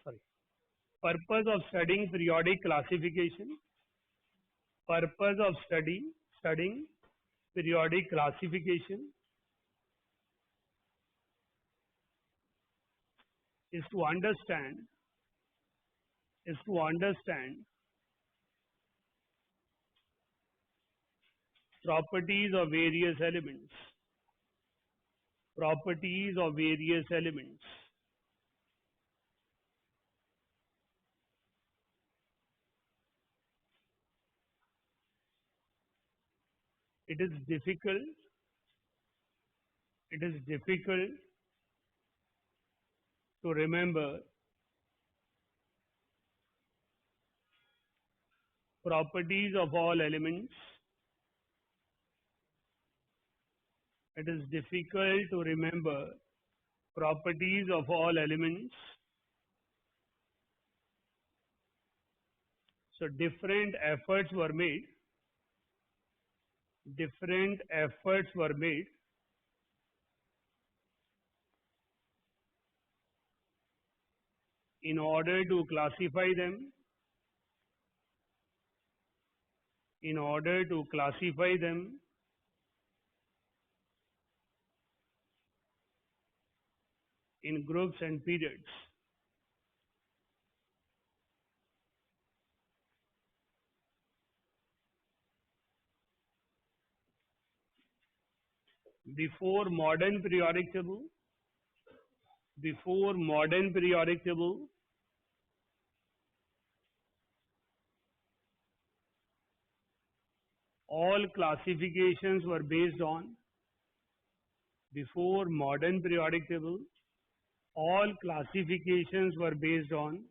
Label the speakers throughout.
Speaker 1: sorry, purpose of studying periodic classification, purpose of studying periodic classification is to understand properties of various elements, properties of various elements. It is difficult to remember properties of all elements. It is difficult to remember properties of all elements. So different efforts were made in order to classify them, in groups and periods. Before modern periodic table, all classifications were based on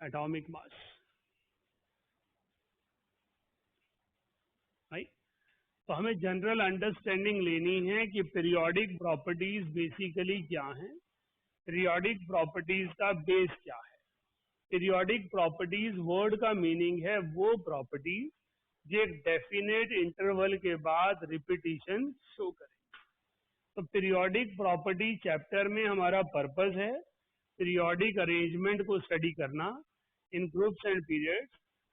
Speaker 1: atomic mass. Right? तो हमें general understanding लेनी है कि periodic properties basically क्या हैं, periodic properties का base क्या है. पीरियोडिक प्रॉपर्टीज वर्ड का मीनिंग है वो प्रॉपर्टीज जो एक डेफिनेट इंटरवल के बाद रिपीटिशन शो करें. तो पीरियोडिक प्रॉपर्टी चैप्टर में हमारा पर्पस है पीरियोडिक अरेंजमेंट को स्टडी करना इन ग्रुप्स एंड पीरियड्स,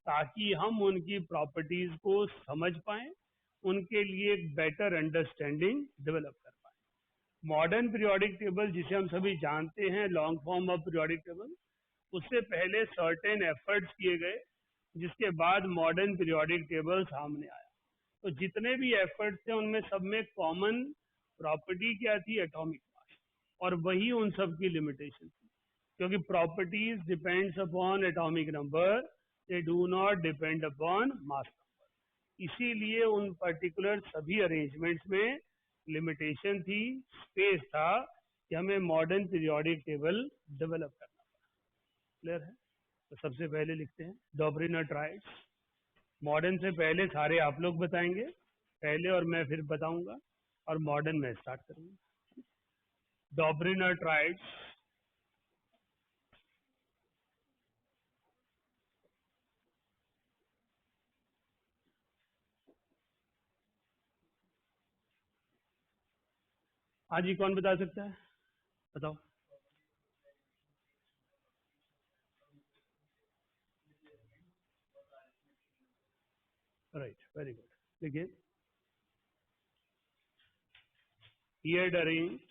Speaker 1: ताकि हम उनकी प्रॉपर्टीज को समझ पाएं, उनके लिए एक बेटर अंडरस्टैंडिंग डेवलप कर पाए. मॉडर्न पीरियोडिक टेबल जिसे हम सभी जानते हैं, long form of periodic table, उससे पहले सर्टेन एफर्ट्स किए गए जिसके बाद मॉडर्न पीरियोडिक टेबल सामने आया. तो जितने भी एफर्ट्स थे उनमें सब में कॉमन प्रॉपर्टी क्या थी, एटॉमिक मास, और वही उन सब की लिमिटेशन थी, क्योंकि properties depends upon atomic number, they do not depend upon mass number. इसीलिए उन पर्टिकुलर सभी अरेंजमेंट्स में लिमिटेशन थी, स्पेस था कि हमें मॉडर्न पीरियोडिक टेबल डेवलप करना पड़ा. क्लियर है? तो सबसे पहले लिखते हैं डॉबरिनर ट्राइड्स. मॉडर्न से पहले सारे आप लोग बताएंगे पहले और मैं फिर बताऊंगा, और मॉडर्न में स्टार्ट करूंगा. डॉबरिनर ट्राइड्स. हाँ जी, कौन बता सकता है? बताओ. Right, very good. देखिए, he had arranged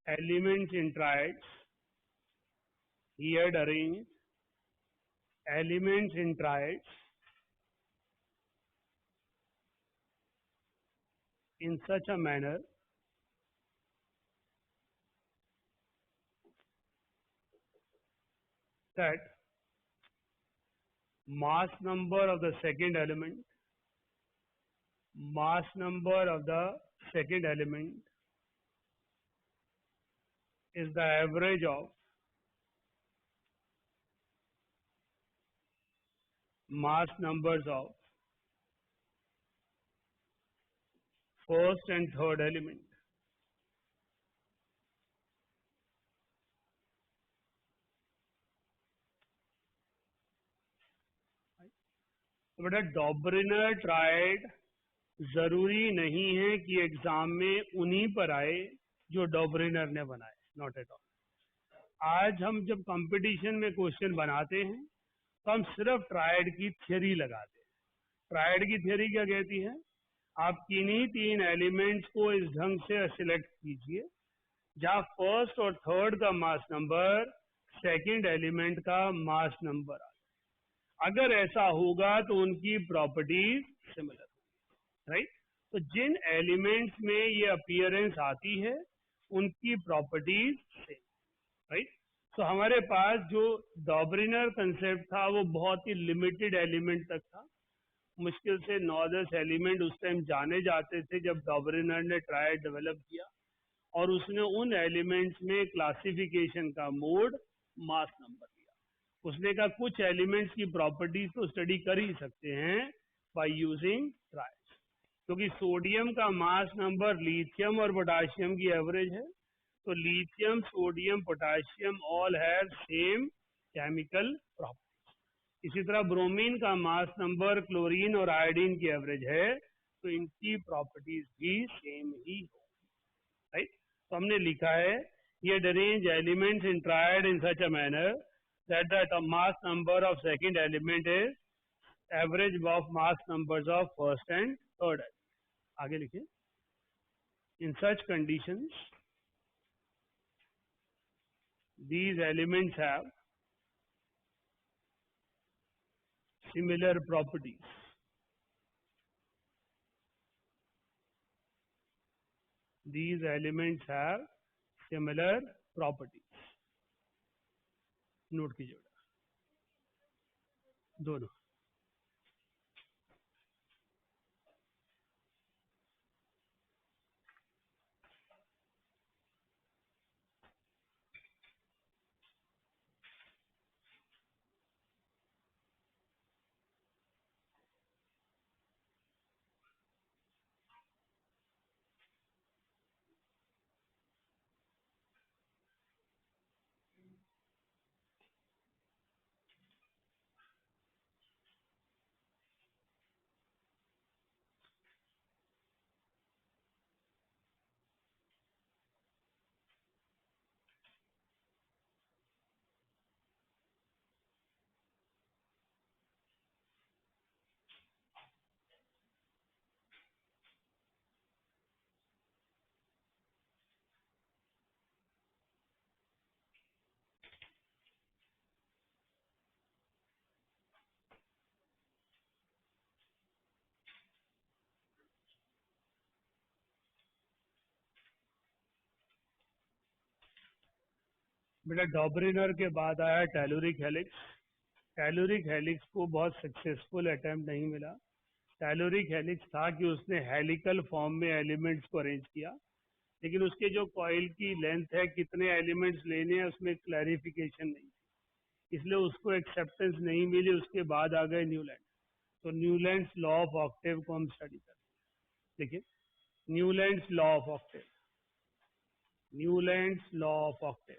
Speaker 1: elements in triads. He had arranged elements in triads in such a manner that mass number of the second element is the average of mass numbers of first and third element. तो बेटा डॉबरिनर triad जरूरी नहीं है कि exam में उन्हीं पर आए जो डॉबरिनर ने बनाए, नॉट एट ऑल। आज हम जब कंपटीशन में क्वेश्चन बनाते हैं तो हम सिर्फ ट्रायड की थ्योरी लगाते हैं। ट्रायड की थ्योरी क्या कहती है? आप किन्हीं तीन एलिमेंट्स को इस ढंग से सिलेक्ट कीजिए जहां फर्स्ट और थर्ड का मास नंबर सेकंड एलिमेंट का मास नंबर आ। अगर ऐसा होगा तो उनकी प्रॉपर्टीज सिमिलर, राइट? तो जिन एलिमेंट्स में ये अपीयरेंस आती है उनकी प्रॉपर्टीज सेम, राइट? तो हमारे पास जो डॉबरिनर कंसेप्ट था वो बहुत ही लिमिटेड एलिमेंट तक था। मुश्किल से 9-10 एलिमेंट उस टाइम जाने जाते थे जब डॉबरिनर ने ट्रायड डेवलप किया, और उसने उन एलिमेंट्स में क्लासिफिकेशन का मोड मास नंबर लिया। उसने कहा कुछ एलिमेंट्स की प्रॉपर्टीज तो स्टडी कर ही सकते हैं बाय यूजिंग ट्रायड, क्योंकि सोडियम का मास नंबर लिथियम और पोटाशियम की एवरेज है, तो lithium, sodium, potassium all have same chemical property. इसी तरह ब्रोमीन का मास नंबर क्लोरीन और आयोडीन की एवरेज है, तो इनकी प्रॉपर्टीज भी सेम ही हो, राइट? तो हमने लिखा है ये arrange elements in triad in such a manner that the mass number of second element is average of mass numbers of first and third. आगे लिखिए, in such conditions these elements have similar properties. These elements have similar properties. Note कीजिए दोनों। बेटा डॉबरिनर के बाद आया टेलुरिक helix. टेलुरिक helix को बहुत सक्सेसफुल अटेम्प्ट नहीं मिला। टेलुरिक हेलिक्स था कि उसने हेलिकल फॉर्म में एलिमेंट्स को अरेंज किया, लेकिन उसके जो कॉइल की लेंथ है, कितने एलिमेंट्स लेने हैं, उसमें क्लैरिफिकेशन नहीं, इसलिए उसको एक्सेप्टेंस नहीं मिली। उसके बाद आ गए न्यूलैंड। तो न्यूलैंड्स लॉ ऑफ ऑक्टेव को हम स्टडी करते हैं। देखिए, Newlands law of Octave, Newlands law of Octave.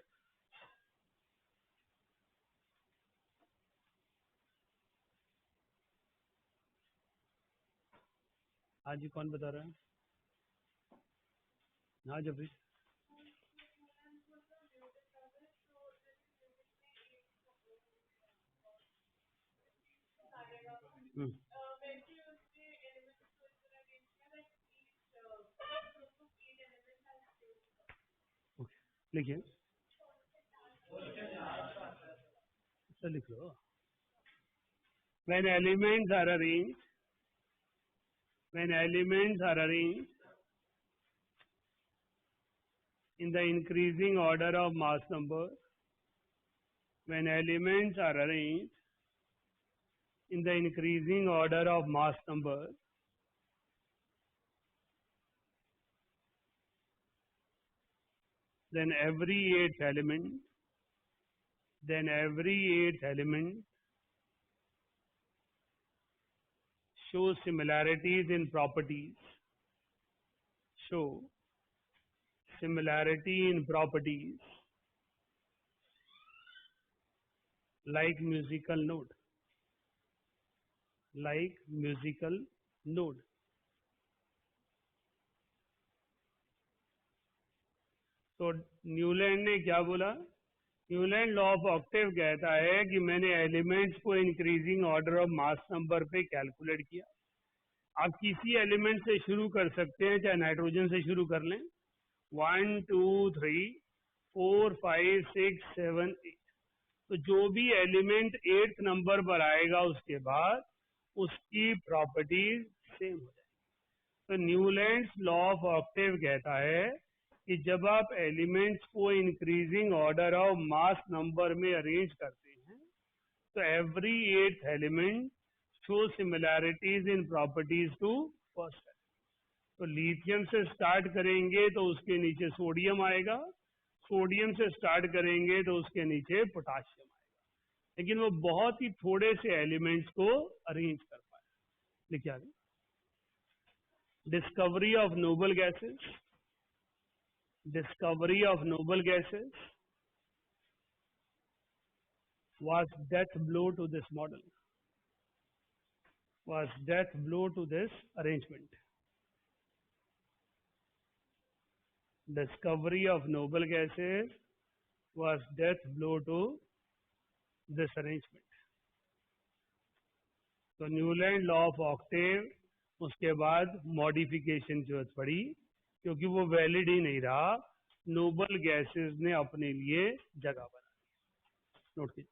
Speaker 1: हाँ जी, कौन बता रहा है? हाँ जब भी हम्म, लिखिए, तो लिख लो। when elements are arranged when elements are arranged in the increasing order of mass number, when elements are arranged in the increasing order of mass number, then every eighth element shows similarities in properties, show similarity in properties like musical note, like musical note. तो Newland ने क्या बोला? Newland law of Octave कहता है कि मैंने elements को increasing order of mass number पे कैलकुलेट किया। आप किसी एलिमेंट से शुरू कर सकते हैं, चाहे नाइट्रोजन से शुरू कर लें, 1 2 3 4 5 6 7 8। तो जो भी एलिमेंट 8th नंबर पर आएगा उसके बाद उसकी प्रॉपर्टीज सेम हो जाएगी। तो न्यूलैंड्स लॉ ऑफ ऑक्टेव कहता है कि जब आप एलिमेंट्स को increasing order of mass number में अरेंज करते हैं तो every 8th element show similarities in properties to first. तो लिथियम से स्टार्ट करेंगे तो उसके नीचे सोडियम आएगा, सोडियम से स्टार्ट करेंगे तो उसके नीचे पोटाशियम आएगा, लेकिन वो बहुत ही थोड़े से एलिमेंट्स को अरेंज कर पाए। लिखिए आगे। Discovery of noble gases, discovery of noble gases was death blow to this model, was death blow to this arrangement. Discovery of noble gases was death blow to this arrangement. तो Newland law of Octave उसके बाद modification की जरूरत पड़ी क्योंकि वो valid ही नहीं रहा, नोबल गैसेस ने अपने लिए जगह बना। नोट कीजिए।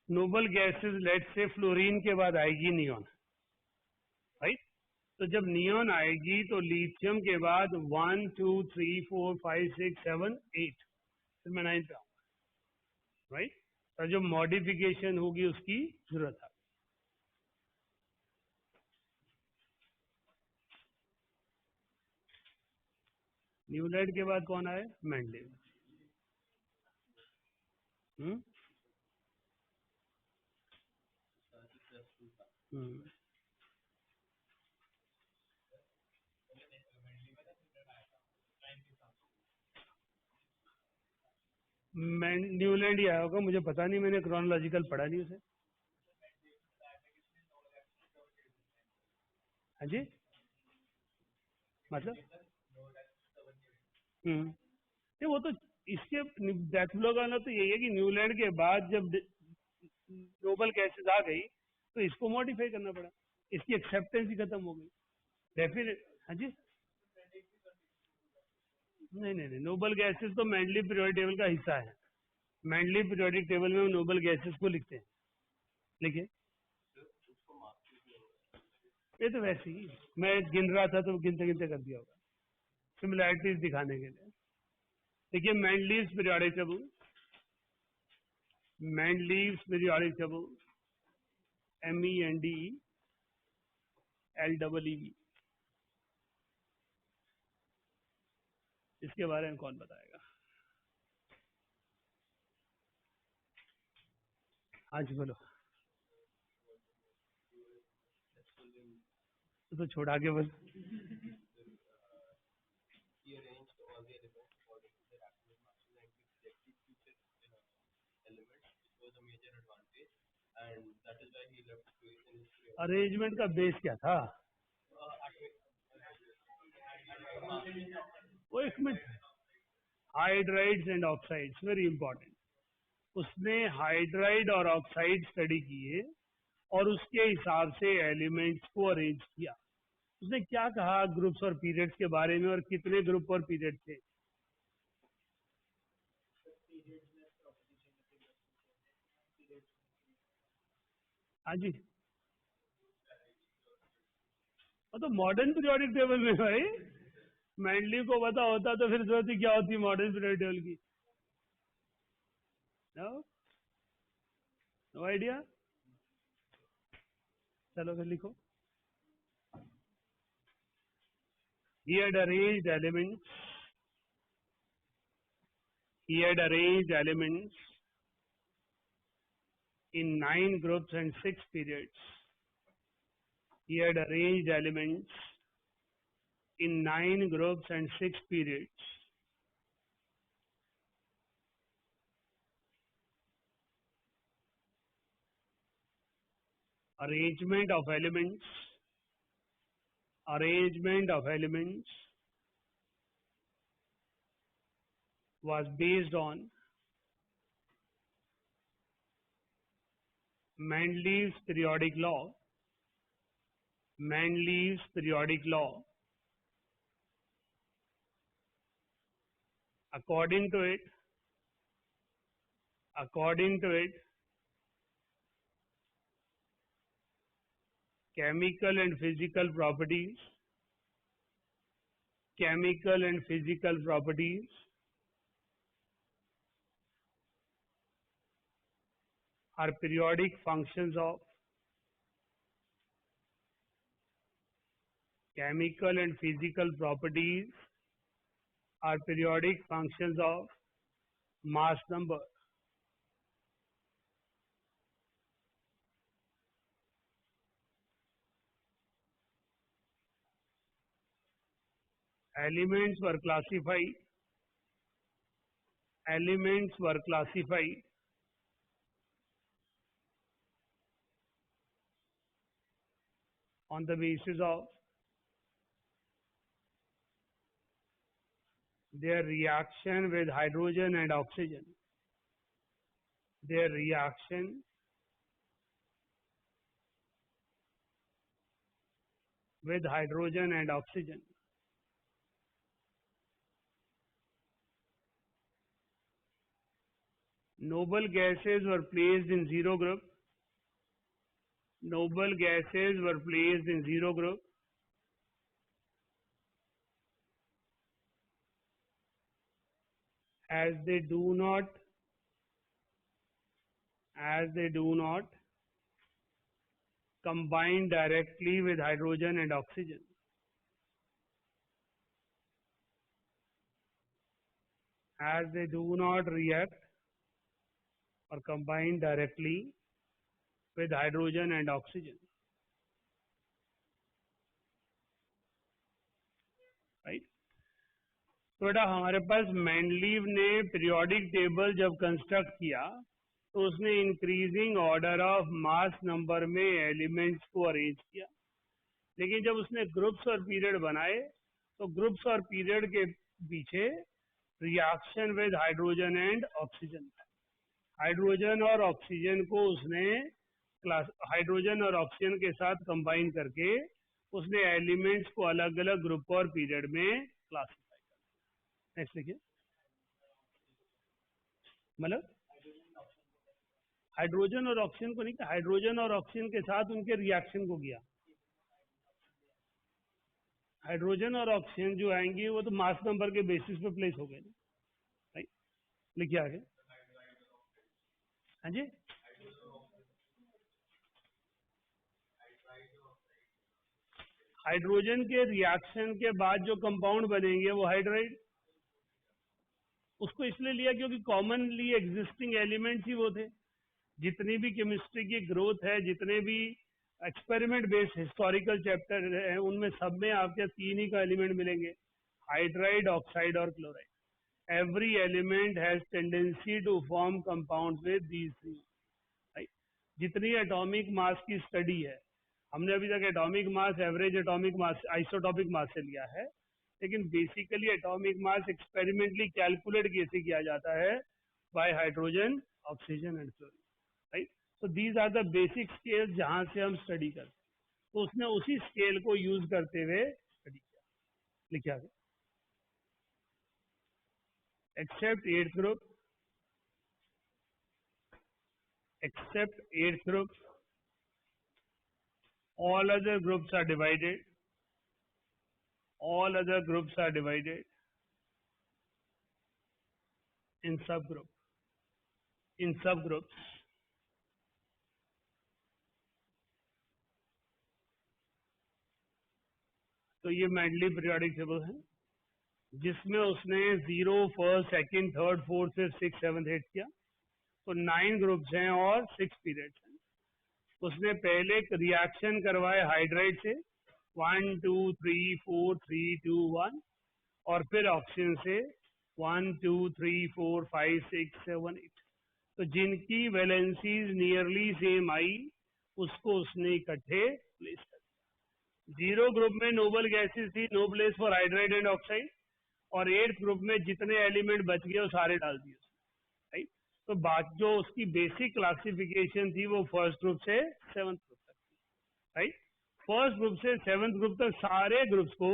Speaker 1: नोबल गैसेस लेट से फ्लोरीन के बाद आएगी नियॉन, राइट? तो जब नियॉन आएगी तो लिथियम के बाद 1 2 3 4 5 6 7 8, फिर मैं 9 पे आऊंगा, राइट? तो जो मॉडिफिकेशन होगी उसकी जरूरत है। न्यूलैंड के बाद कौन आए? मेंडलीव। न्यूलैंड ही आया होगा, मुझे पता नहीं, मैंने क्रोनोलॉजिकल पढ़ा नहीं उसे। हाँ जी, मतलब नहीं, वो तो इसके डेथ ब्लो का ना तो यही है कि न्यूलैंड के बाद जब नोबल गैसेस आ गई तो इसको मॉडिफाई करना पड़ा, इसकी एक्सेप्टेंस ही खत्म हो गई। डेफिनेट। हाँ जी, नहीं नहीं नहीं, नोबल गैसेस तो मेंडलीव पीरियोडिक टेबल का हिस्सा है। मेंडलीव पीरियोडिक टेबल में हम नोबल गैसेस को लिखते हैं। लिखिए, ये तो वैसे ही मैं गिन रहा था तो गिनते गिनते कर दिया होगा, सिमिलैरिटीज दिखाने के लिए। देखिए, Mendeleev's periodic table, Mendeleev's periodic table, MENDLEEV, इसके बारे में कौन बताएगा? आज बोलो, तो छोड़ा के बस। अरेंजमेंट का बेस क्या था? वो एक minute, hydrides and oxides, very important. उसने हाइड्राइड और ऑक्साइड स्टडी किए और उसके हिसाब से एलिमेंट्स को अरेंज किया। उसने क्या कहा ग्रुप्स और पीरियड्स के बारे में, और कितने ग्रुप और पीरियड थे? हाँ जी, तो मॉडर्न पीरियोडिक टेबल में भाई मेंडलीव को पता होता तो फिर जरूरत ही क्या होती मॉडर्न पीरियोडिक टेबल की? No, no idea. चलो फिर लिखो। He had arranged elements. He had arranged elements in 9 groups and 6 periods. He had arranged elements in 9 groups and 6 periods. Arrangement of elements was based on Mendeleev's periodic law. According to it, chemical and physical properties are periodic functions of mass number. Elements were classified on the basis of their reaction with hydrogen and oxygen. Noble gases were placed in zero group. As they do not combine directly with hydrogen and oxygen. As they do not react or combine directly with hydrogen and oxygen. Right? तो बेटा हमारे पास Mendeleev ने periodic table जब construct किया तो उसने increasing order of mass number में elements को अरेंज किया, लेकिन जब उसने ग्रुप्स और पीरियड बनाए तो ग्रुप्स और पीरियड के पीछे reaction with hydrogen and oxygen, hydrogen और ऑक्सीजन को उसने हाइड्रोजन और ऑक्सीजन के साथ कंबाइन करके उसने एलिमेंट्स को अलग अलग ग्रुप और पीरियड में क्लासिफाई कर। नेक्स्ट देखिए, मतलब हाइड्रोजन और ऑक्सीजन को नहीं, हाइड्रोजन और ऑक्सीजन के साथ उनके रिएक्शन को किया। हाइड्रोजन और ऑक्सीजन जो आएंगे वो तो मास नंबर के बेसिस पे प्लेस हो गए, राइट? लिखिए आगे। हाँ जी, हाइड्रोजन के रिएक्शन के बाद जो कंपाउंड बनेंगे वो हाइड्राइड, उसको इसलिए लिया क्योंकि कॉमनली एग्जिस्टिंग एलिमेंट्स ही वो थे। जितनी भी केमिस्ट्री की ग्रोथ है, जितने भी एक्सपेरिमेंट बेस्ड हिस्टोरिकल चैप्टर है, उनमें सब में आपके तीन ही का एलिमेंट मिलेंगे, हाइड्राइड, ऑक्साइड और chloride. Every element has tendency to form compounds with these three, right? जितनी एटॉमिक मास की स्टडी है, हमने अभी तक atomic mass, average atomic mass, isotopic mass से लिया है, लेकिन basically atomic mass experimentally calculate कैसे किया जाता है? By hydrogen, oxygen and chlorine, right? So these are the basic scale जहां से हम स्टडी करते हैं। तो उसने उसी स्केल को यूज करते हुए स्टडी किया। लिखिए आगे। Except eighth group, all other groups are divided in subgroups. तो ये मेंडलीव पीरियोडिक टेबल है जिसमें उसने 0, 1st, 2nd, 3rd, 4th, 5th, 6th, 7th, 8th किया। तो 9 ग्रुप्स हैं और 6 पीरियड्स हैं। उसने पहले रिएक्शन करवाए हाइड्राइड से, 1 2 3 4 3 2 1 और फिर ऑप्शन से 1 2 3 4 5 6 7 8। तो जिनकी वैलेंसीज नियरली सेम आई उसको उसने इकट्ठे प्लेस कर दिया। जीरो ग्रुप में नोबल गैसेस थी, no place for hydride and oxide, और एट्थ ग्रुप में जितने एलिमेंट बच गए वो सारे डाल दिए, राइट। तो बात जो उसकी बेसिक क्लासिफिकेशन थी वो फर्स्ट ग्रुप से सेवंथ ग्रुप तक थी, राइट। फर्स्ट ग्रुप से सेवंथ ग्रुप तक सारे ग्रुप्स को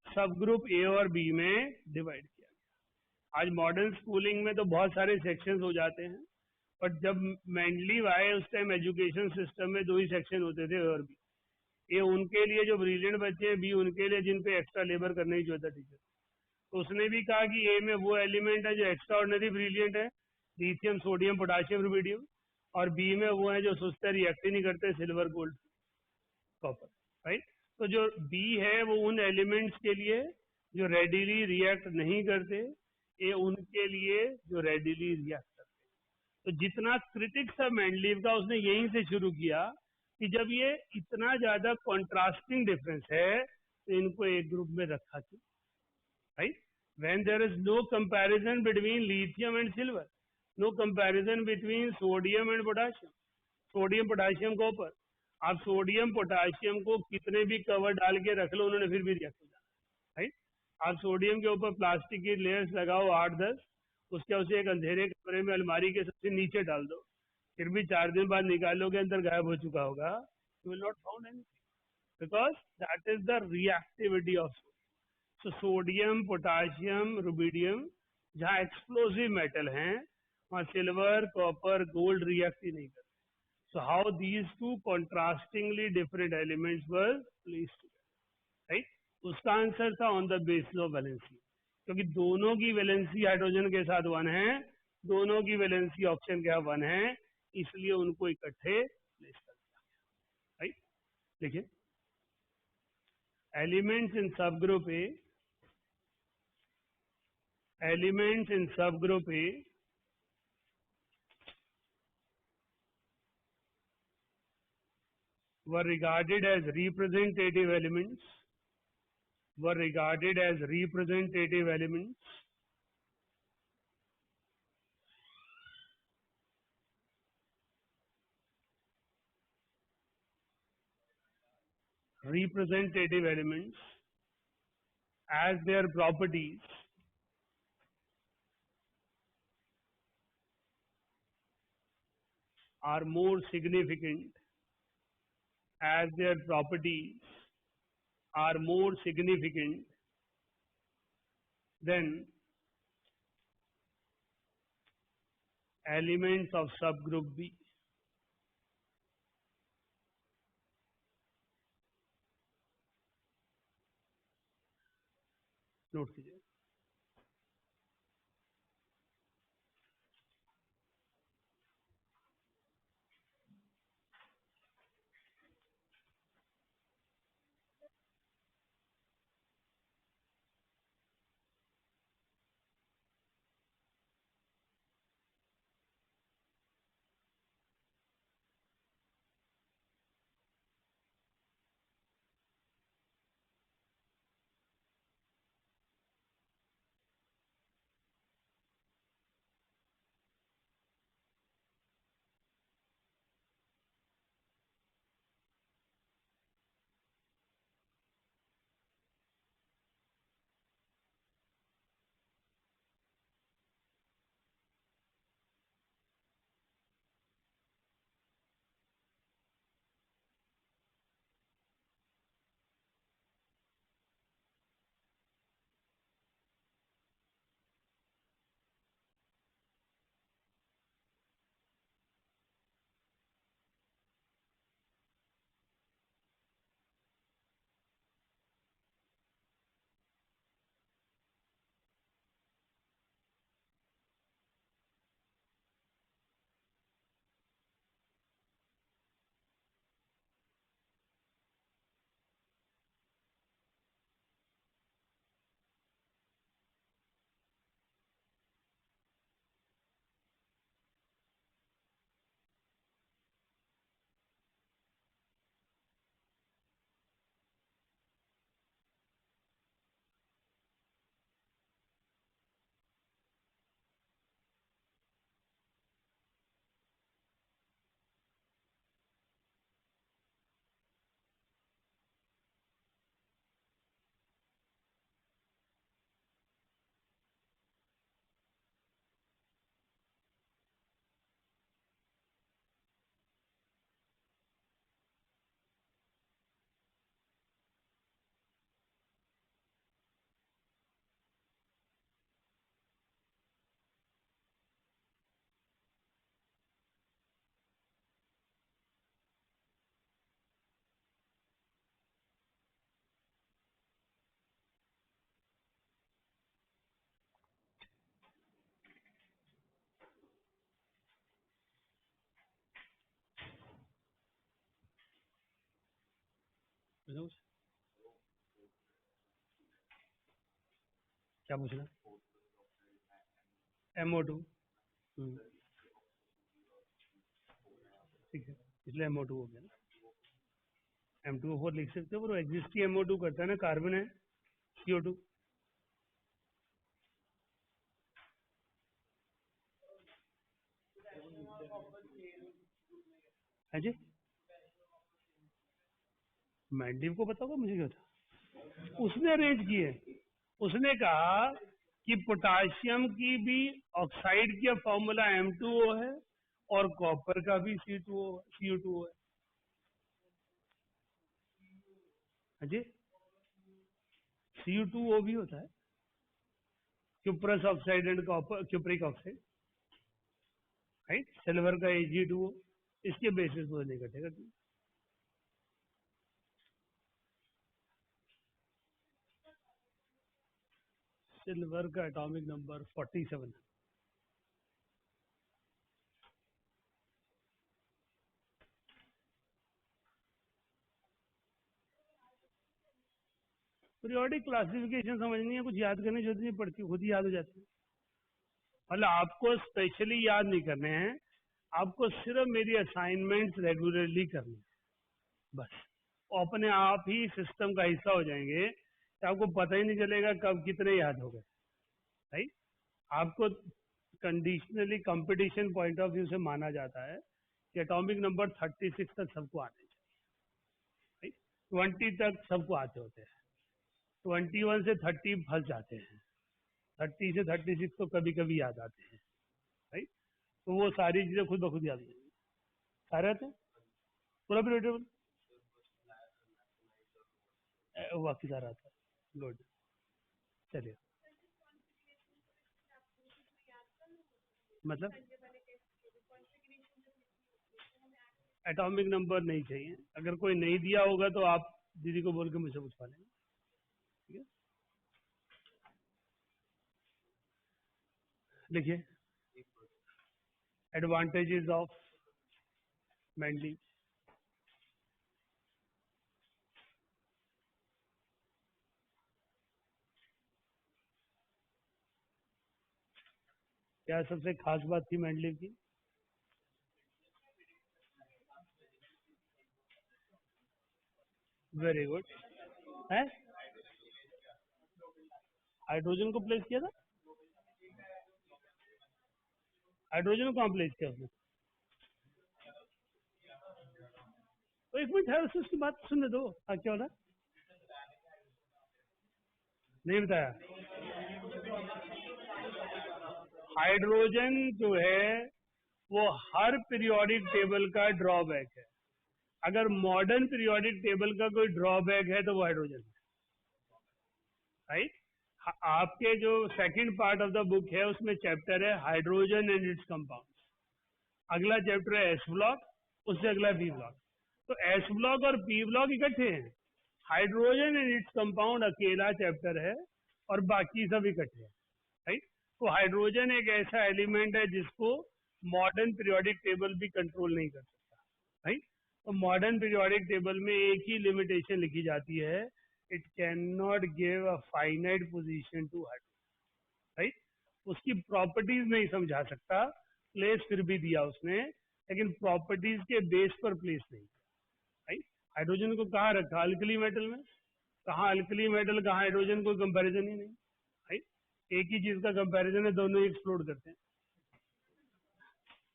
Speaker 1: सब ग्रुप ए और बी में डिवाइड किया गया। आज मॉडर्न स्कूलिंग में तो बहुत सारे सेक्शंस हो जाते हैं, बट जब मेंडलीव आए उस टाइम एजुकेशन सिस्टम में दो ही सेक्शन होते थे, ए और बी। ए उनके लिए जो ब्रिलियंट बच्चे हैं, बी उनके लिए जिन पे एक्स्ट्रा लेबर करने की जरूरत है टीचर। तो उसने भी कहा कि ए में वो एलिमेंट है जो एक्स्ट्रा ऑर्डिनरी ब्रिलियंट है, लिथियम सोडियम पोटाशियम रुबिडियम, और बी में वो है जो सुस्त रिएक्ट ही नहीं करते, सिल्वर गोल्ड कॉपर, राइट। तो जो बी है वो उन एलिमेंट्स के लिए जो रेडिली रिएक्ट नहीं करते, ए उनके लिए जो रेडिली रिएक्ट करते। तो जितना क्रिटिक्स है मेंडलीव का उसने यहीं से शुरू किया कि जब ये इतना ज्यादा कॉन्ट्रास्टिंग डिफरेंस है तो इनको एक ग्रुप में रखा क्यों, right. when there is no comparison between lithium and silver, no comparison between sodium and potassium, sodium potassium copper, आप सोडियम पोटाशियम को कितने भी कवर डाल के रख लो उन्होंने फिर भी रिएक्ट हो जाना, राइट। आप सोडियम के ऊपर प्लास्टिक की लेयर्स लगाओ 8-10, उसके उसे एक अंधेरे कमरे में अलमारी के सबसे नीचे डाल दो, फिर भी 4 दिन बाद निकालोगे अंदर गायब हो चुका होगा, you will not found anything, because that is the reactivity of. तो सोडियम पोटाशियम रुबिडियम जहाँ एक्सप्लोसिव मेटल हैं वहाँ सिल्वर कॉपर गोल्ड रिएक्ट ही नहीं करते। So how these two contrastingly different elements were placed together, right. उसका answer था on the basis of valency, क्योंकि दोनों की वैलेंसी हाइड्रोजन के साथ 1 है, दोनों की वैलेंसी ऑक्सीजन के साथ 1 है, इसलिए उनको इकट्ठे प्लेस कर दिया, राइट। देखिए एलिमेंट्स इन सब group A, elements in subgroup A were regarded as representative elements, were regarded as representative elements representative elements as their properties are more significant, as their properties are more significant than elements of subgroup B. Note कीजिए। कुछ क्या पूछना? MO2। ठीक है, इसलिए MO2 हो गया ना। M2O4 लिख सकते हो, पर वो एग्जिस्ट ही MO2 करता है ना, कार्बन है CO2। है जी, मैंडीव को पता होगा, मुझे क्या था, उसने अरेंज किए। उसने कहा कि पोटाशियम की भी ऑक्साइड का फॉर्मूला M2O है और कॉपर का भी CO2 है जी, CO2O भी होता है, cuprous oxide and copper, cupric oxide, right. Silver का Ag2O, इसके बेसिस पर नहीं कटेगा। सिल्वर का एटॉमिक नंबर 47 है। पीरियोडिक क्लासिफिकेशन समझनी है, कुछ याद करने की जरूरत नहीं पड़ती, खुद ही याद हो जाती है। मतलब आपको स्पेशली याद नहीं करने हैं, आपको सिर्फ मेरी असाइनमेंट्स रेगुलरली करनी है बस। वो अपने आप ही सिस्टम का हिस्सा हो जाएंगे कि आपको पता ही नहीं चलेगा कब कितने याद हो गए, राइट। आपको conditionally competition point of view से माना जाता है कि एटॉमिक नंबर 36 तक सबको आने चाहिए, राइट। 20 तक सबको आते होते हैं, 21 से 30 फंस जाते हैं, 30 से 36 तो कभी कभी याद आते हैं, राइट। तो वो सारी चीजें खुद ब खुद याद हो जाएंगी, सारे आते हैं, पूरा पीरियड टेबल बाकी सारा आता है। गुड, चलिए। मतलब एटॉमिक नंबर नहीं चाहिए, अगर कोई नहीं दिया होगा तो आप दीदी को बोल के मुझसे पूछवा लेंगे, ठीक है। देखिए, एडवांटेजेस ऑफ मेंडली। क्या सबसे खास बात थी मेंडलीव की? Very good. है, हाइड्रोजन को प्लेस किया था, हाइड्रोजन को कहाँ प्लेस किया उसने? तो एक मिनट है, उसकी बात सुनने दो। हाँ, क्या हो रहा है? नहीं बताया। हाइड्रोजन जो है वो हर पीरियोडिक टेबल का ड्रॉबैक है। अगर मॉडर्न पीरियोडिक टेबल का कोई ड्रॉबैक है तो वो हाइड्रोजन है, राइट। आपके जो second part of the book है उसमें चैप्टर है हाइड्रोजन एंड इट्स कंपाउंड, अगला चैप्टर है एस ब्लॉक, उससे अगला पी ब्लॉक। तो एस ब्लॉक और पी ब्लॉक इकट्ठे हैं, हाइड्रोजन एंड इट्स कंपाउंड अकेला चैप्टर है और बाकी सब इकट्ठे हैं, राइट। तो हाइड्रोजन एक ऐसा एलिमेंट है जिसको मॉडर्न पीरियोडिक टेबल भी कंट्रोल नहीं कर सकता, राइट। तो मॉडर्न पीरियोडिक टेबल में एक ही लिमिटेशन लिखी जाती है, it can not give a finite position to hydrogen, right. उसकी प्रॉपर्टीज नहीं समझा सकता, प्लेस फिर भी दिया उसने, लेकिन प्रॉपर्टीज के बेस पर प्लेस नहीं, राइट। हाइड्रोजन को कहाँ रखा? अल्कली मेटल में। कहाँ अल्कली मेटल, कहाँ हाइड्रोजन, कोई कंपैरिजन ही नहीं, राइट। एक ही चीज का कंपैरिजन है, दोनों ही एक्सप्लोड करते हैं।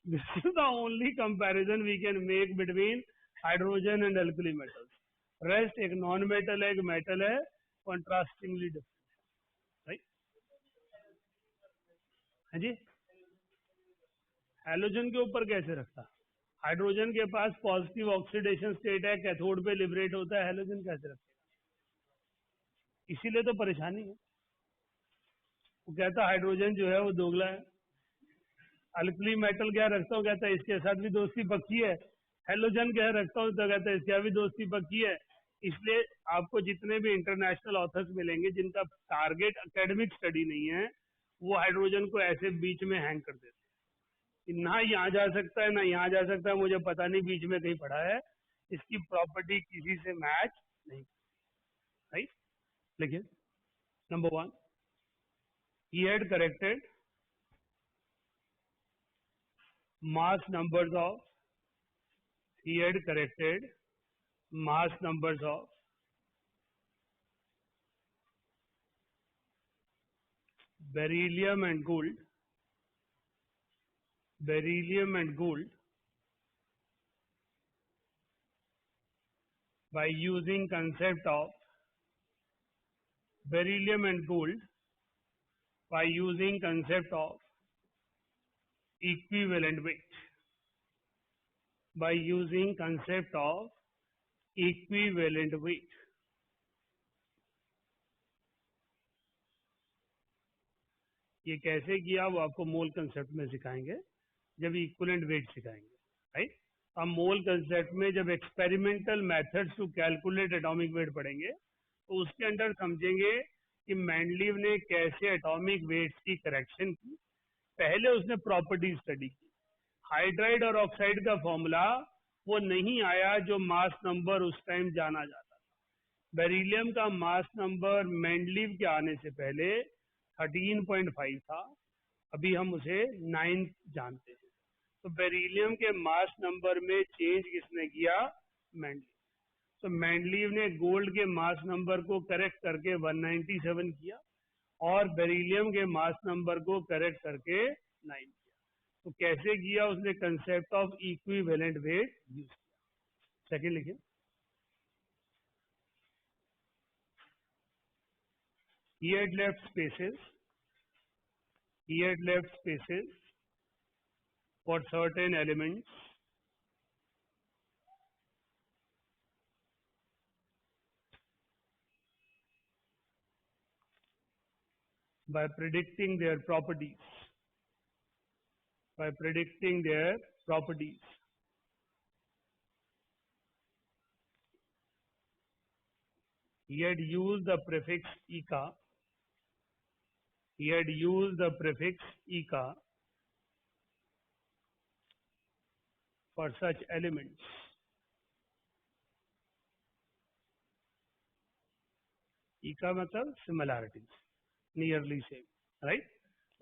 Speaker 1: This is the only comparison we can make between hydrogen and alkali metals. Rest एक नॉन मेटल है, एक मेटल है, कॉन्ट्रास्टिंगली डिफरेंट, राइट। है जी। हैलोजन के ऊपर कैसे रखता? हाइड्रोजन के पास पॉजिटिव ऑक्सीडेशन स्टेट है, कैथोड पे लिबरेट होता है, हैलोजन कैसे रखेगा? इसीलिए तो परेशानी है। वो कहता हाइड्रोजन जो है वो दोगला है। अल्कली मेटल क्या रखता हूँ, कहता है इसके साथ भी दोस्ती पक्की है। हेलोजन क्या रखता हूँ तो कहता है इसके भी दोस्ती पक्की है। इसलिए आपको जितने भी इंटरनेशनल ऑथर्स मिलेंगे जिनका टारगेट एकेडमिक स्टडी नहीं है, वो हाइड्रोजन को ऐसे बीच में हैंग कर देते हैं कि ना यहाँ जा सकता है ना यहाँ जा सकता है, मुझे पता नहीं, बीच में कहीं पड़ा है, इसकी प्रॉपर्टी किसी से मैच नहीं, राइट। देखिए, number one, he had corrected mass numbers of he had corrected mass numbers of beryllium and gold by using concept of beryllium and gold by using concept of equivalent weight by using concept of equivalent weight। ये कैसे किया वो आपको मोल concept में सिखाएंगे, जब equivalent weight सिखाएंगे, right. हम मोल कंसेप्ट में जब experimental methods to calculate atomic weight पढ़ेंगे तो उसके अंदर समझेंगे कि मैंडलीव ने कैसे एटॉमिक वेट्स की करेक्शन की। पहले उसने प्रॉपर्टी स्टडी की। हाइड्राइड और ऑक्साइड का फॉर्मूला वो नहीं आया जो मास नंबर उस टाइम जाना जाता था। बेरिलियम का मास नंबर मैंडलीव के आने से पहले 13.5 था, अभी हम उसे 9 जानते हैं। तो बेरिलियम के मास नंबर में चेंज किसने किया? मैंडलीव। तो मैंडलीव ने गोल्ड के मास नंबर को करेक्ट करके 197 किया और बेरिलियम के मास नंबर को करेक्ट करके 9 किया। तो कैसे किया उसने? Concept of equivalent weight use किया। सेकंड लिखिए, he had left spaces for certain elements by predicting their properties he had used the prefix eka for such elements। ईका मतलब सिमिलैरिटीज, नियरली सेम, राइट।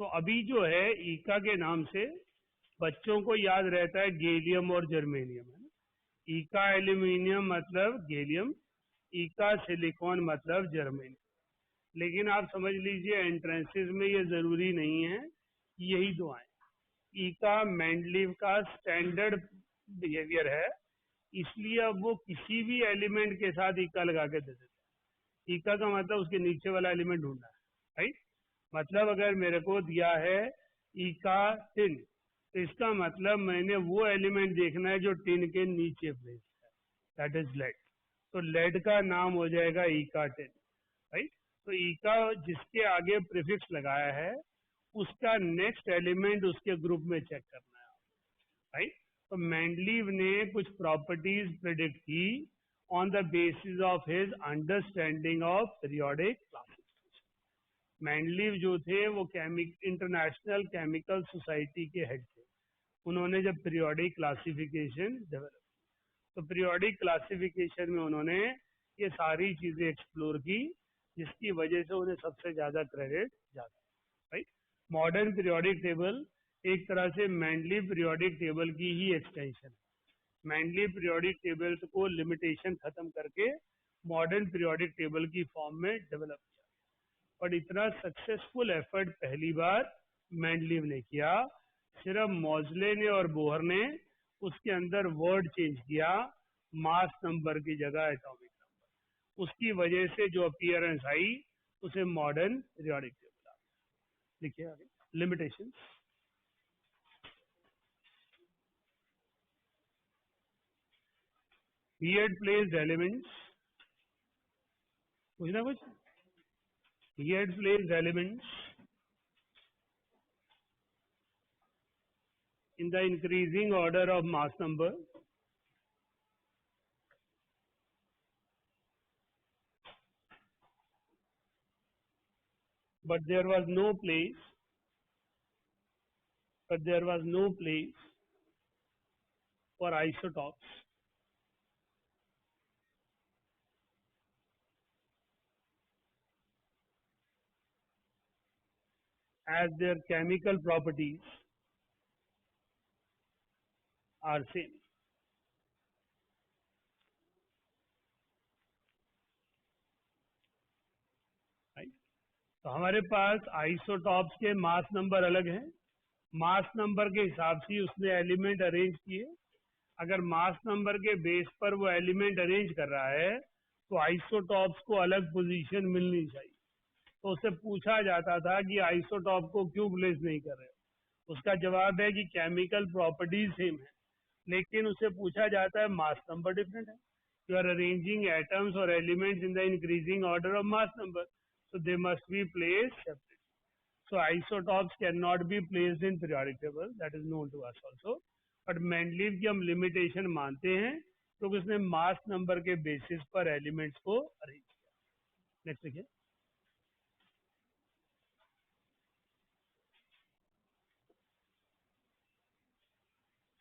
Speaker 1: तो अभी जो है ईका के नाम से बच्चों को याद रहता है गैलियम और जर्मेनियम, है ना। ईका एल्यूमिनियम मतलब गैलियम, ईका सिलिकॉन मतलब जर्मेनियम। लेकिन आप समझ लीजिए एंट्रेंसेस में ये जरूरी नहीं है कि यही दो आए। ईका मैंडलीव का स्टैंडर्ड बिहेवियर है, इसलिए अब वो किसी भी एलिमेंट के साथ ईका लगा के दे देते हैं। ईका का मतलब उसके नीचे वाला एलिमेंट ढूंढना है, राइट। मतलब अगर मेरे को दिया है ईका टिन, तो इसका मतलब मैंने वो एलिमेंट देखना है जो टिन के नीचे प्लेस है, दैट इज लेड। तो लेड का नाम हो जाएगा ईका टिन, राइट। तो ईका जिसके आगे प्रीफिक्स लगाया है उसका नेक्स्ट एलिमेंट उसके ग्रुप में चेक करना है, राइट। तो मैंडलीव ने कुछ प्रॉपर्टीज प्रेडिक्ट की on the basis of his understanding of periodic classification. Mendeleev जो थे वो इंटरनेशनल केमिकल सोसाइटी के हेड थे। उन्होंने जब पीरियोडिक क्लासिफिकेशन डेवलप, तो पीरियोडिक क्लासिफिकेशन में उन्होंने ये सारी चीजें एक्सप्लोर की, जिसकी वजह से उन्हें सबसे ज्यादा क्रेडिट जाता है, राइट। मॉडर्न पीरियोडिक टेबल एक तरह से मैंडलीव पीरियोडिक टेबल की ही एक्सटेंशन है। मैंडलीव पीरियोडिक टेबल को लिमिटेशन खत्म करके मॉडर्न पीरियोडिक टेबल की फॉर्म में डेवलप किया। और इतना सक्सेसफुल एफर्ट पहली बार मैंडलीव ने किया। सिर्फ मॉजले ने और बोहर ने उसके अंदर वर्ड चेंज किया, मास नंबर की जगह एटॉमिक नंबर। उसकी वजह से जो अपीयरेंस आई उसे मॉडर्न पीरियोडिक टेबल आ गया। लिखिए आगे, limitation. He had placed elements, कुछ ना कुछ, he had placed elements in the increasing order of mass number but there was no place for isotopes as their chemical properties are same. Right? तो हमारे पास isotopes के mass number अलग हैं, mass number के हिसाब से उसने एलिमेंट अरेंज किए। अगर मास नंबर के बेस पर वो एलिमेंट अरेंज कर रहा है तो आइसोटॉप्स को अलग पोजीशन मिलनी चाहिए। तो उससे पूछा जाता था कि आइसोटॉप को क्यों प्लेस नहीं कर रहे हो, उसका जवाब है कि केमिकल प्रॉपर्टीज सेम है, लेकिन उससे पूछा जाता है मास नंबर डिफरेंट है। यू आर अरेंजिंग एटम्स और elements in the increasing order of mass number, so they must be placed separately. So isotopes cannot be placed in periodic table, that is known to us also. But Mendeleev की हम limitation मानते हैं क्योंकि उसने mass number के basis पर elements को arrange किया। नेक्स्ट देखिए,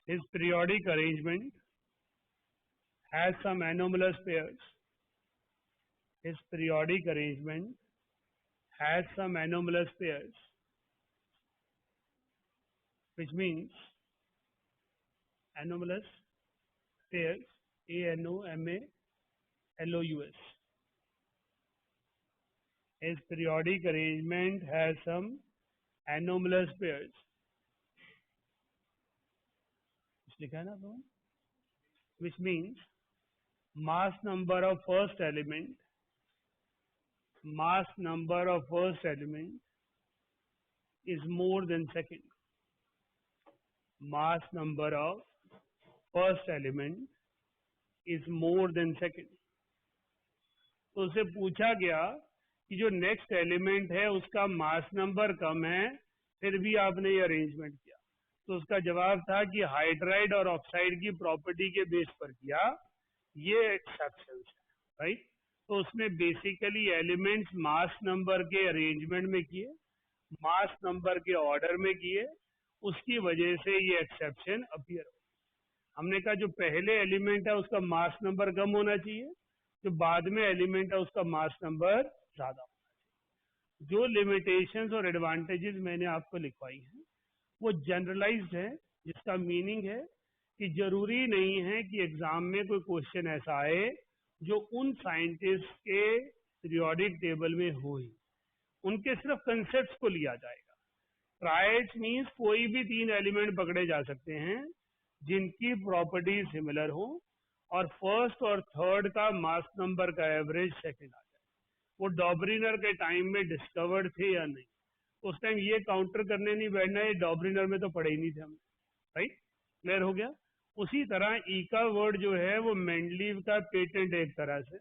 Speaker 1: his periodic arrangement has some anomalous pairs. His periodic arrangement has some anomalous pairs, which means anomalous pairs, ANOMALOUS. His periodic arrangement has some anomalous pairs. लिखा है ना तो, which means mass number of first element is more than second. Mass number of first element is more than second. तो उससे पूछा गया कि जो नेक्स्ट एलिमेंट है उसका मास नंबर कम है, फिर भी आपने ये अरेंजमेंट किया। तो उसका जवाब था कि हाइड्राइड और ऑक्साइड की प्रॉपर्टी के बेस पर किया, ये एक्सेप्शन है, राइट। तो उसने बेसिकली एलिमेंट्स मास नंबर के अरेंजमेंट में किए, मास नंबर के ऑर्डर में किए, उसकी वजह से ये एक्सेप्शन अपीयर हो। हमने कहा जो पहले एलिमेंट है उसका मास नंबर कम होना चाहिए, जो बाद में एलिमेंट है उसका मास नंबर ज्यादा होना चाहिए। जो लिमिटेशंस और एडवांटेजेस मैंने आपको लिखवाई हैं वो जनरलाइज्ड है, जिसका मीनिंग है कि जरूरी नहीं है कि एग्जाम में कोई क्वेश्चन ऐसा आए जो उन साइंटिस्ट के पीरियोडिक टेबल में हो ही, उनके सिर्फ कंसेप्ट को लिया जाएगा। ट्राइड्स मीन्स कोई भी 3 एलिमेंट पकड़े जा सकते हैं जिनकी प्रॉपर्टी सिमिलर हो और फर्स्ट और थर्ड का मास नंबर का एवरेज सेकंड आ जाए। वो डॉबरिनर के टाइम में डिस्कवर्ड थे या नहीं, उस टाइम ये काउंटर करने नहीं बैठना, ये डॉबरिनर में तो पढ़े ही नहीं थे हम, राइट। क्लियर हो गया। उसी तरह ई का वर्ड जो है वो मेंडलीव का पेटेंट एक तरह से,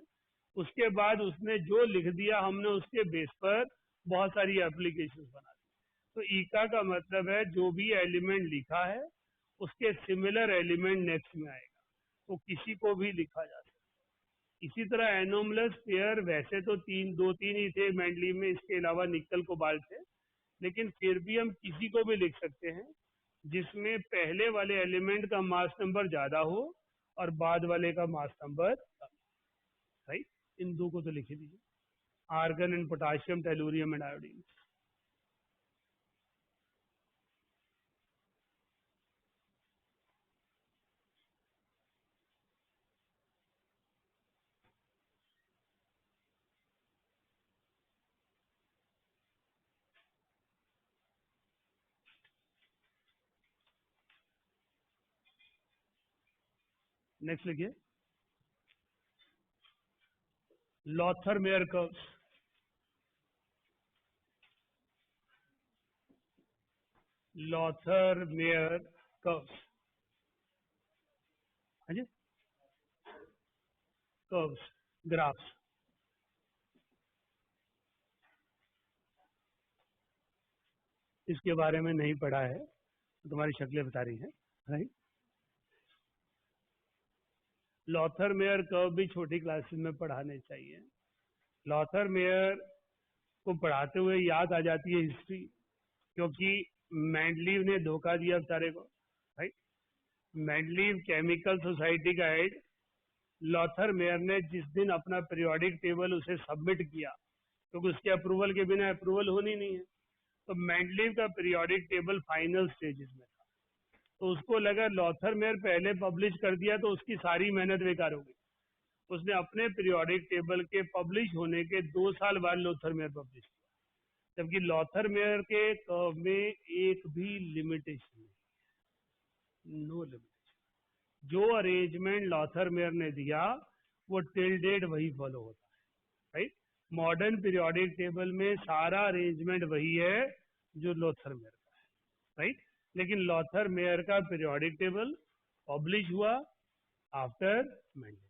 Speaker 1: उसके बाद उसने जो लिख दिया हमने उसके बेस पर बहुत सारी एप्लीकेशंस बना दी। तो ईका का मतलब है जो भी एलिमेंट लिखा है उसके सिमिलर एलिमेंट नेक्स्ट में आएगा, तो किसी को भी लिखा जा सकता है। इसी तरह एनोमलस पेयर वैसे तो 2-3 ही थे मेंडलीव में, इसके अलावा निकल कोबाल्ट थे, लेकिन फिर भी हम किसी को भी लिख सकते हैं जिसमें पहले वाले एलिमेंट का मास नंबर ज्यादा हो और बाद वाले का मास नंबर कम, राइट। इन दो को तो लिख दीजिए, argon and potassium, tellurium and iodine. Next लिखिए, Lothar Meyer curves. Lothar Meyer curves, हाँ जी, कर्व्स, ग्राफ्स। इसके बारे में नहीं पढ़ा है तो तुम्हारी शक्लें बता रही हैं, राइट। लॉथर मेयर कर्व भी छोटी क्लासेस में पढ़ाने चाहिए। लॉथर मेयर को पढ़ाते हुए याद आ जाती है हिस्ट्री, क्योंकि मेंडलीव ने धोखा दिया बेचारे को, राइट। मेंडलीव केमिकल सोसाइटी का हेड, लॉथर मेयर ने जिस दिन अपना पीरियोडिक टेबल उसे सबमिट किया, क्योंकि उसके अप्रूवल के बिना अप्रूवल होनी नहीं है, तो मेंडलीव का पीरियोडिक टेबल फाइनल स्टेजेस में था, तो उसको लगा लॉथरमेयर पहले पब्लिश कर दिया तो उसकी सारी मेहनत बेकार हो गई। उसने अपने पीरियोडिक टेबल के पब्लिश होने के 2 साल बाद लॉथरमेयर पब्लिश किया, जबकि लॉथरमेयर के कर्व में एक भी लिमिटेशन नहीं, नो लिमिटेशन। जो अरेंजमेंट लॉथरमेयर ने दिया वो टिल डेट वही फॉलो होता है, राइट। मॉडर्न पीरियोडिक टेबल में सारा अरेंजमेंट वही है जो लॉथरमेयर का है, राइट। लेकिन लॉथरमेयर का पीरियोडिक टेबल पब्लिश हुआ आफ्टर मेंडलीव,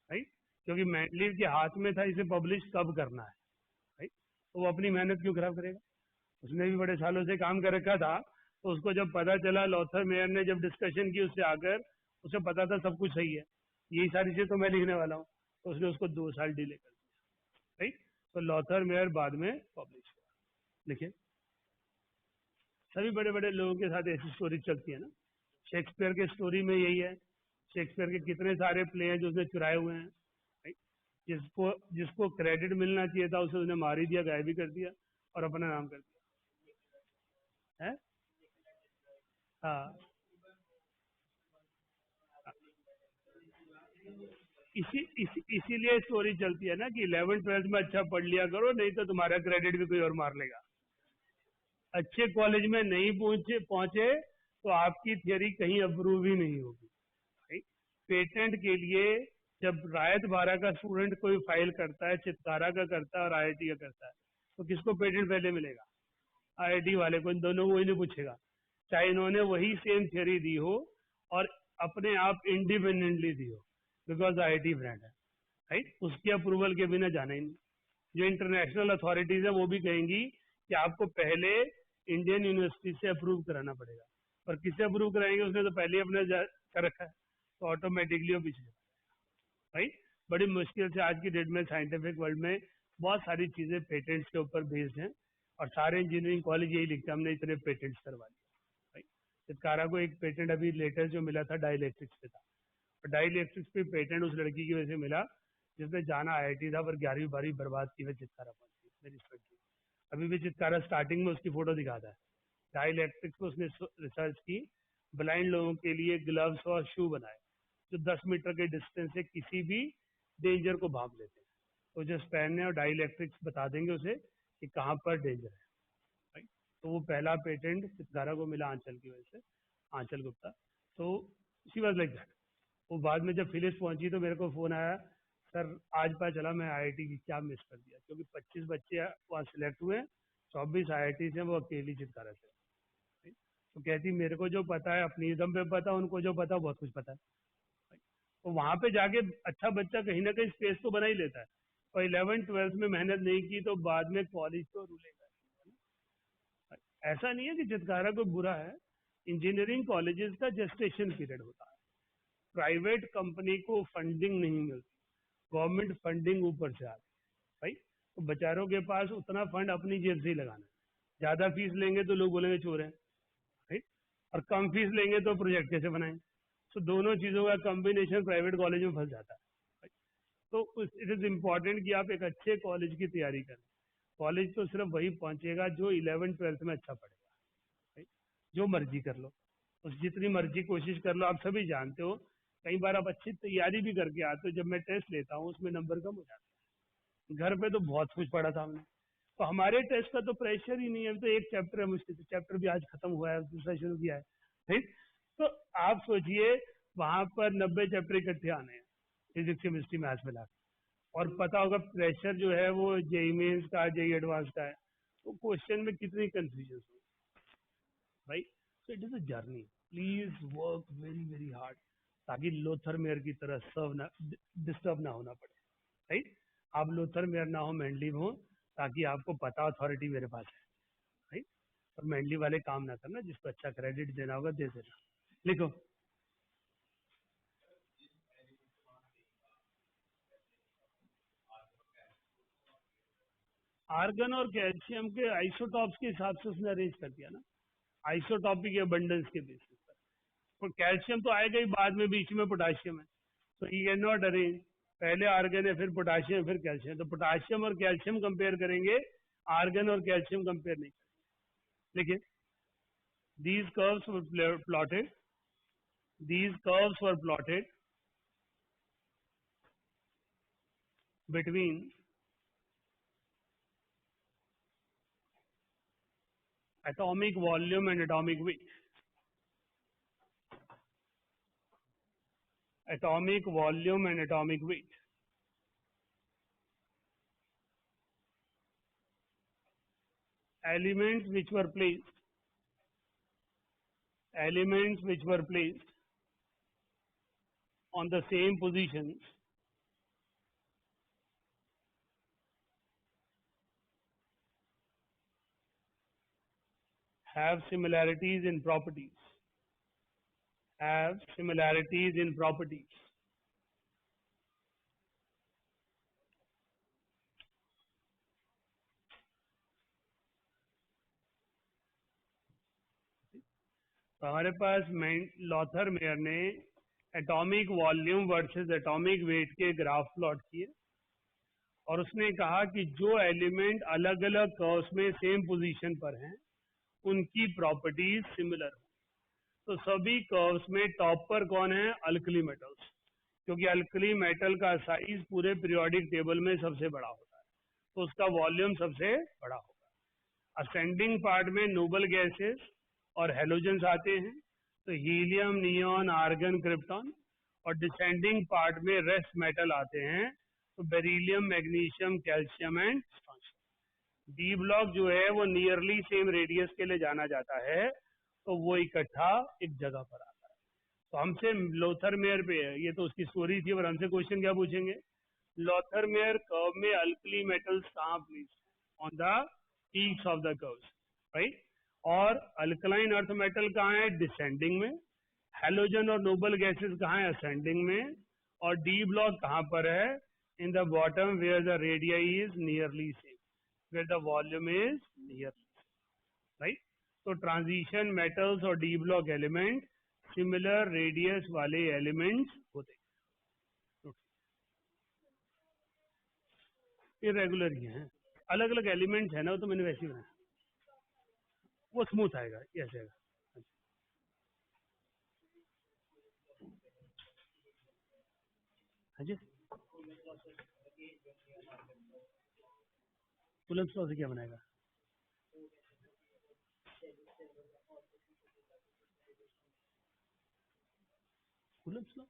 Speaker 1: राइट, क्योंकि मेंडलीव के हाथ में था इसे पब्लिश कब करना है, राइट। तो वो अपनी मेहनत क्यों खराब करेगा, उसने भी बड़े सालों से काम कर रखा था। तो उसको जब पता चला, लॉथरमेयर ने जब डिस्कशन की उससे आकर, उसे पता था सब कुछ सही है, यही सारी चीजें तो मैं लिखने वाला हूँ, तो उसने उसको 2 साल डिले कर दिया, राइट। तो लॉथरमेयर बाद में पब्लिश हुआ। देखिए सभी बड़े बड़े लोगों के साथ ऐसी स्टोरी चलती है ना। शेक्सपियर के स्टोरी में यही है, शेक्सपियर के कितने सारे प्ले हैं जो उसने चुराए हुए हैं, राइट। जिसको जिसको क्रेडिट मिलना चाहिए था उसे उसने मार ही दिया, गायब ही कर दिया और अपना नाम कर दिया है। हाँ, इसीलिए स्टोरी चलती है ना कि 11th 12th में अच्छा पढ़ लिया करो, नहीं तो तुम्हारा क्रेडिट भी कोई और मार लेगा। अच्छे कॉलेज में नहीं पहुंचे पहुंचे तो आपकी थियरी कहीं अप्रूव ही नहीं होगी, राइट। पेटेंट के लिए जब रायत बारह का स्टूडेंट कोई फाइल करता है, चित्कारा का करता है और आईआईटी का करता है, तो किसको पेटेंट पहले मिलेगा? आईआईटी वाले को। इन दोनों को ही नहीं पूछेगा, चाहे इन्होंने वही सेम थियरी दी हो और अपने आप इंडिपेंडेंटली दी हो, बिकॉज आईआईटी ब्रांड है, राइट। उसके अप्रूवल के बिना जाना ही नहीं। जो इंटरनेशनल अथॉरिटीज है वो भी कहेंगी कि आपको पहले इंडियन यूनिवर्सिटी से अप्रूव कराना पड़ेगा, और किससे अप्रूव कराएंगे, उसने तो पहले ही अपने कर रखा है, तो ऑटोमेटिकली वो पीछे, राइट। बड़ी मुश्किल से आज की डेट में साइंटिफिक वर्ल्ड में बहुत सारी चीजें पेटेंट्स के ऊपर बेस्ड हैं, और सारे इंजीनियरिंग कॉलेज यही लिखते हैं हमने इतने पेटेंट्स करवा लिए, राइट। चित्कारा को एक पेटेंट अभी लेटेस्ट जो मिला था डाइलेक्ट्रिक्स पे था, और डाइलेक्ट्रिक्स पे पेटेंट उस लड़की की वजह से मिला जिसने जाना आईआईटी था पर 11वीं 12वीं बर्बाद की हुई चित्कारा पहुंची मेरी स्टडी। अभी भी चित्कारा स्टार्टिंग में उसकी फोटो दिखाता है। डाइलेक्ट्रिक्स को उसने रिसर्च की, ब्लाइंड लोगों के लिए ग्लव्स और शू बनाए जो 10 मीटर के डिस्टेंस से किसी भी डेंजर को भाग लेते हैं, तो जो पहनने और डाइलेक्ट्रिक्स बता देंगे उसे कि कहाँ पर डेंजर है, राइट। तो वो पहला पेटेंट चित्कारा को मिला आंचल की वजह से, आंचल गुप्ता। तो शी वाज लाइक दैट। वो बाद में जब फिलिप्स पहुंची तो मेरे को फोन आया, सर आज पता चला मैं आईआईटी की क्या मिस कर दिया, क्योंकि 25 बच्चे वहाँ सिलेक्ट हुए, 24 आईआईटी से, वो अकेली चित्कारा से। तो कहती मेरे को जो पता है अपनी दम पे पता, उनको जो पता बहुत कुछ पता है। तो वहां पे जाके अच्छा बच्चा कहीं ना कहीं स्पेस तो बना ही लेता है, और 11th 12th में मेहनत नहीं की तो बाद में कॉलेज तो रूलेगा। ऐसा नहीं है कि चित्कारा कोई बुरा है, इंजीनियरिंग कॉलेजेस का जेस्टेशन पीरियड होता है, प्राइवेट कंपनी को फंडिंग नहीं मिलती, गवर्नमेंट फंडिंग ऊपर से आती है, भाई। तो बेचारों के पास उतना फंड अपनी जेब से ही लगाना है, ज्यादा फीस लेंगे तो लोग बोलेंगे चोर है, राइट, और कम फीस लेंगे तो प्रोजेक्ट कैसे बनाएं। तो दोनों चीजों का कॉम्बिनेशन प्राइवेट कॉलेज में फंस जाता है, right? तो इट इज इम्पोर्टेंट कि आप एक अच्छे कॉलेज की तैयारी करें। कॉलेज तो सिर्फ वही पहुंचेगा जो 11th 12th में अच्छा पढ़ेगा, right? जो मर्जी कर लो, उस जितनी मर्जी कोशिश कर लो, आप सभी जानते हो कई बार आप अच्छी तैयारी भी करके आते हो, जब मैं टेस्ट लेता हूँ उसमें नंबर कम हो जाते हैं, घर पे तो बहुत कुछ पढ़ा था हमने। तो हमारे टेस्ट का तो प्रेशर ही नहीं है, अभी तो एक चैप्टर है मुश्किल से, चैप्टर भी आज खत्म हुआ है, दूसरा शुरू किया है, ठीक। तो आप सोचिए वहां पर 90 चैप्टर इकट्ठे आने हैं, फिजिक्स केमिस्ट्री मैथ्स मिला के, और पता होगा प्रेशर जो है वो जेई मेंस का, जेई एडवांस का है, तो क्वेश्चन में कितनी कंफ्यूजन हो, right. So it is a journey, please work very very hard, ताकि लोथर मेयर की तरह सर्व ना, डिस्टर्ब ना होना पड़े, राइट। आप लोथर मेयर ना हो, मेंडलीव हो, ताकि आपको पता अथॉरिटी मेरे पास है, राइट। और मेंडली वाले काम ना करना, जिसको अच्छा क्रेडिट देना होगा दे देना। लिखो। आर्गन और कैल्शियम के आइसोटॉप्स के हिसाब से उसने अरेंज कर दिया ना, आइसोटॉपिक एबंडेंस के बेसिस पर। तो कैल्शियम तो आएगा ही बाद में, बीच में पोटाशियम है, तो ही कैन नॉट अरेंज, पहले आर्गन है फिर पोटाशियम फिर कैल्शियम, तो पोटाशियम और कैल्शियम कंपेयर करेंगे, आर्गन और कैल्शियम कंपेयर नहीं करेंगे, देखिए, these curves were plotted. These curves were plotted between atomic volume and atomic weight. Atomic volume and atomic weight. Elements which were placed on the same positions have similarities in properties. Have similarities in properties. तो हमारे पास Lothar mayor ने atomic volume versus atomic wait के graph plot किए और उसने कहा कि जो एलिमेंट अलग अलग कर्व्स में सेम पोजीशन पर हैं उनकी प्रॉपर्टीज सिमिलर हो। तो सभी कर्व्स में टॉप पर कौन है? अल्कली मेटल्स, क्योंकि अल्कली मेटल का साइज पूरे पीरियोडिक टेबल में सबसे बड़ा होता है, तो उसका वॉल्यूम सबसे बड़ा होगा। असेंडिंग पार्ट में नोबल गैसेस और हेलोजेंस आते हैं, तो हीलियम, नियॉन, आर्गन, क्रिप्टॉन, और डिसेंडिंग पार्ट में रेस्ट मेटल आते हैं, तो beryllium, magnesium, calcium and strontium. D block जो है वो नियरली सेम रेडियस के लिए जाना जाता है, तो वो इकट्ठा एक जगह पर आता है। तो हमसे लोथर मेयर पे है, ये तो उसकी स्टोरी थी, और हमसे क्वेश्चन क्या पूछेंगे? लोथर मेयर कर्व में अल्कली मेटल्स कहाँ place on the peaks of the curves, right? और अल्कलाइन अर्थ मेटल कहाँ है? डिसेंडिंग में। हेलोजन और नोबल गैसेस कहाँ है? असेंडिंग में। और डी ब्लॉक कहाँ पर है? In the bottom where the radii is nearly same, where the volume is nearly, right? तो ट्रांजिशन मेटल्स और D block element similar radius वाले एलिमेंट्स होते हैं, इरेगुलर ही हैं, अलग अलग एलिमेंट्स है ना, वो तो मैंने वैसे ही बनाया, वो स्मूथ आएगा, ये ऐसे आएगा। हाँ जी, कूलम्ब्स लॉ से क्या बनाएगा? कूलम्ब्स लॉ,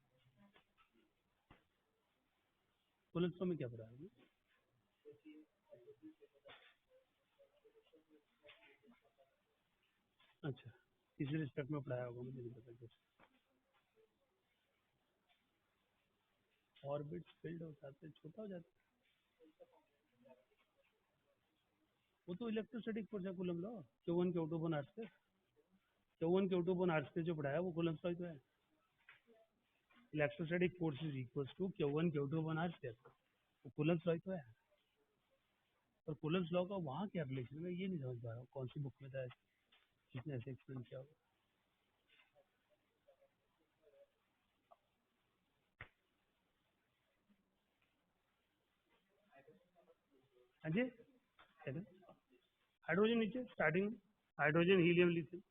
Speaker 1: कूलम्ब्स लॉ में क्या पढ़ा है? अच्छा, इस रिस्पेक्ट में पढ़ाया होगा, मुझे नहीं पता कैसे। ऑर्बिट्स फिल्ड हो जाते हैं, छोटा हो जाता है, वो तो इलेक्ट्रोस्टैटिक फोर्स है Coulomb law, Q1 Q2 upon R square, Q1 Q2 upon R square जो पढ़ाया वो कूलम्ब्स लॉ ही तो है। Electrostatic force is equals to Q1 Q2 upon R square, वो कूलम्ब्स लॉ ही तो है। और कूलम्ब्स लॉ का वहाँ क्या रिलेशन है, ये नहीं समझ पा रहा हूँ, कौन सी बुक में था, किसने ऐसे एक्सप्लेन किया होगा। हाँ जी, हाइड्रोजन नीचे स्टार्टिंग, हाइड्रोजन, हीलियम, लिथियम,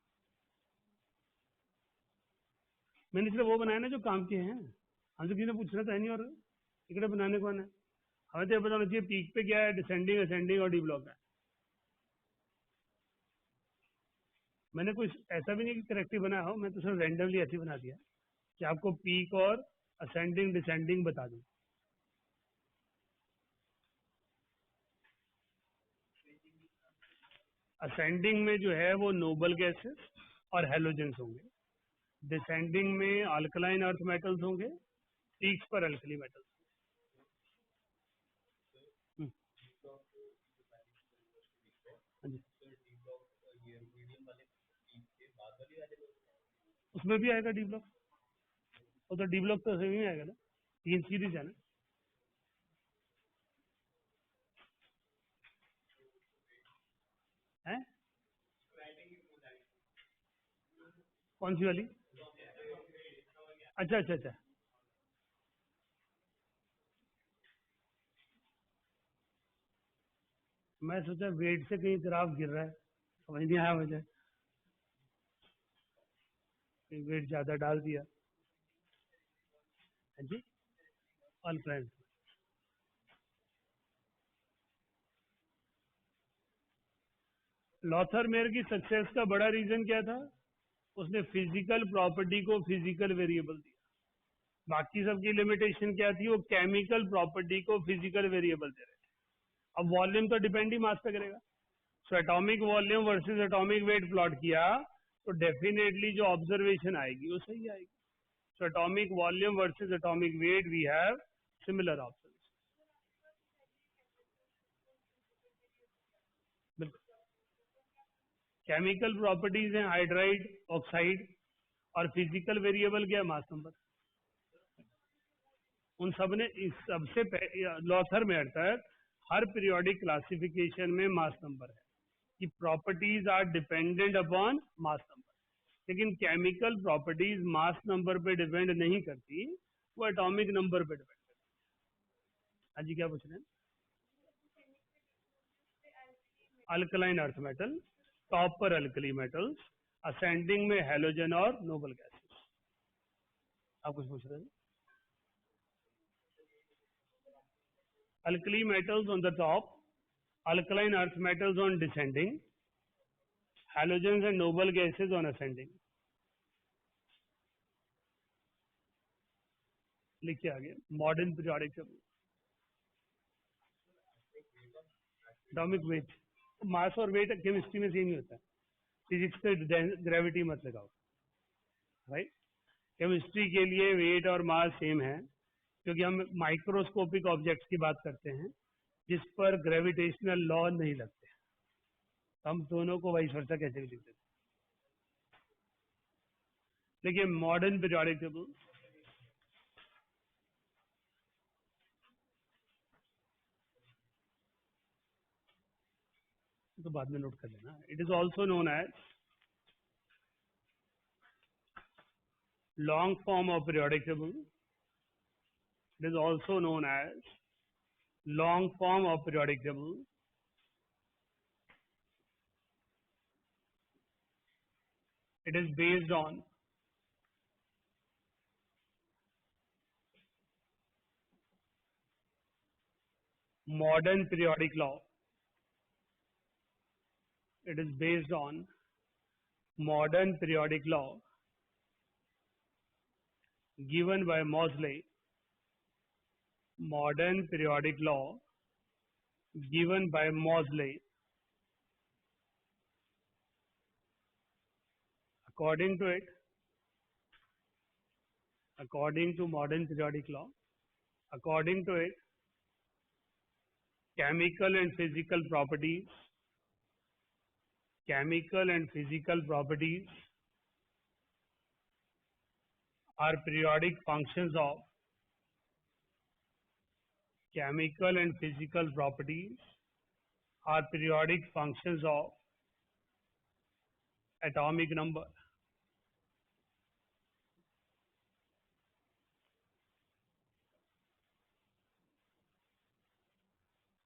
Speaker 1: मैंने सिर्फ वो बनाया ना जो काम के हैं, हमसे किसी ने पूछना तो है नहीं, और इकड़े बनाने कौन है? हमें तो ये पता होना चाहिए पीक पे क्या है, डिसेंडिंग, असेंडिंग और डी ब्लॉक है। मैंने कोई ऐसा भी नहीं कि करेक्टिव बनाया हो, मैं तो सिर्फ रैंडमली ऐसे ही बना दिया कि आपको पीक और असेंडिंग डिसेंडिंग बता दूं। असेंडिंग में जो है वो नोबल गैसेस और हेलोजेंस होंगे, डिसेंडिंग में अल्कलाइन अर्थ मेटल्स होंगे, पीक्स पर अल्कली मेटल्स। हाँ जी, उसमें भी आएगा डी ब्लॉक, वो तो डी ब्लॉक तो सही में आएगा ना, 3 सीरीज है ना। है कौन सी वाली? अच्छा अच्छा अच्छा, मैं सोचा वेट से कहीं ग्राफ गिर रहा है, समझ नहीं आया मुझे, वेट ज्यादा डाल दिया। हाँ जी, अल्कलाइन। लॉथरमेयर की सक्सेस का बड़ा रीजन क्या था? उसने फिजिकल प्रॉपर्टी को फिजिकल वेरिएबल दिया। बाकी सबकी लिमिटेशन क्या थी? वो केमिकल प्रॉपर्टी को फिजिकल वेरिएबल दे रहे थे। अब वॉल्यूम तो डिपेंड ही मास पे करेगा। So atomic volume versus atomic weight plot किया तो डेफिनेटली जो ऑब्जर्वेशन आएगी वो सही आएगी। So atomic volume versus atomic weight we have similar observation. बिल्कुल। केमिकल प्रॉपर्टीज हैं हाइड्राइड, ऑक्साइड, और फिजिकल वेरिएबल क्या है? Mass number. उन सब ने इस सबसे लॉथर में तक हर पीरियोडिक क्लासिफिकेशन में मास नंबर है कि properties are dependent upon mass number. लेकिन केमिकल प्रॉपर्टीज मास नंबर पे डिपेंड नहीं करती, वो एटॉमिक नंबर पे डिपेंड करती है। हाँ जी, क्या पूछ रहे हैं? अल्कलाइन अर्थ मेटल, टॉप पर अल्कली मेटल्स, असेंडिंग में हेलोजन और नोबल गैसेस। आप कुछ पूछ रहे हैं? Alkali metals on the top, alkaline earth metals on descending, halogens and noble gases on ascending. लिखिए आगे, modern periodic table. Atomic weight, mass और वेट केमिस्ट्री में सेम ही होता है, फिजिक्स से ग्रेविटी मत लगाओ, राइट? केमिस्ट्री के लिए वेट और मास सेम है क्योंकि हम माइक्रोस्कोपिक ऑब्जेक्ट्स की बात करते हैं जिस पर ग्रेविटेशनल लॉ नहीं लगते। हम दोनों को वाइस वर्सा कैसे भी लिख देते हैं। देखिए मॉडर्न पीरियोडिक टेबल, तो बाद में नोट कर लेना। It is also known as long form of periodic table. It is also known as long form of periodic table. It is based on modern periodic law. It is based on modern periodic law given by Moseley. Modern periodic law given by Moseley. According to it, according to modern periodic law, according to it, chemical and physical properties are periodic functions of chemical and physical properties are periodic functions of atomic number.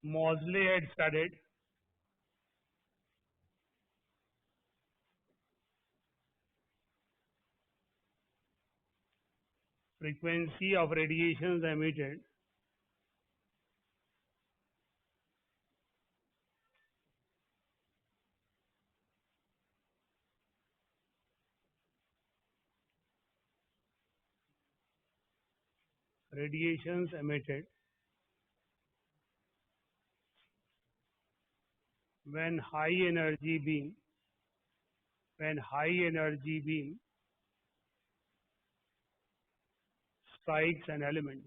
Speaker 1: Moseley had studied frequency of radiations emitted when high energy beam strikes an element.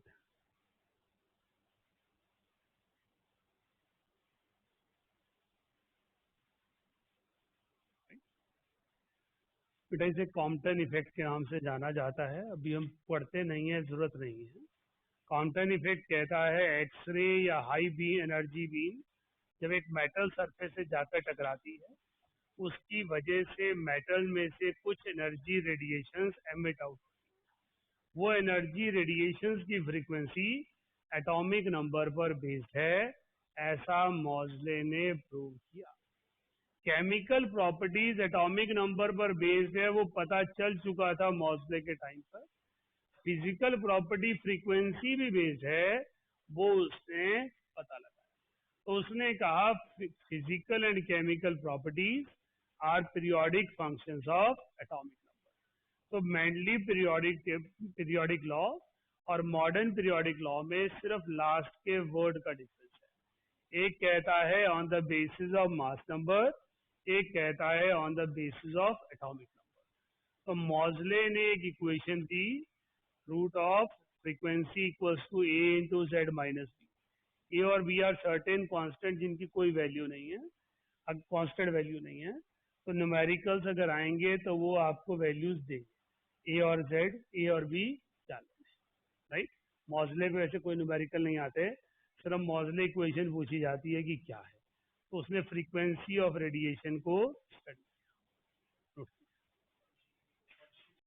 Speaker 1: बेटा इसे Compton effect के नाम से जाना जाता है, अभी हम पढ़ते नहीं है, जरूरत नहीं है। कॉम्पटन इफेक्ट कहता है एक्सरे या हाई बीम एनर्जी बीम जब एक मेटल सरफेस से जाकर टकराती है, उसकी वजह से मेटल में से कुछ एनर्जी रेडिएशंस एमिट आउट, वो एनर्जी रेडिएशंस की फ्रीक्वेंसी एटॉमिक नंबर पर बेस्ड है, ऐसा मॉजले ने प्रूव किया। केमिकल प्रॉपर्टीज एटॉमिक नंबर पर बेस्ड है, वो पता चल चुका था मॉसले के टाइम पर। फिजिकल प्रॉपर्टी फ्रीक्वेंसी भी बेस्ड है, वो उसने पता लगाया। तो उसने कहा physical and chemical properties are periodic functions of atomic number. तो मेनली पीरियोडिक लॉ और मॉडर्न पीरियोडिक लॉ में सिर्फ लास्ट के वर्ड का डिफरेंस है। एक कहता है on the basis of mass number, एक कहता है on the basis of atomic number. तो मॉसले ने एक इक्वेशन दी, root of frequency equals to a into z minus b. A और बी आर सर्टेन कांस्टेंट जिनकी कोई वैल्यू नहीं है, अब कांस्टेंट वैल्यू नहीं है, तो न्यूमेरिकल्स अगर आएंगे तो वो आपको वैल्यूज देंगे, ए और जेड, ए और बी डालेंगे, राइट। मॉसले पे वैसे कोई न्यूमेरिकल नहीं आते, सिर्फ मॉसले इक्वेशन पूछी जाती है कि क्या है। तो उसने फ्रीक्वेंसी ऑफ रेडिएशन को स्टडी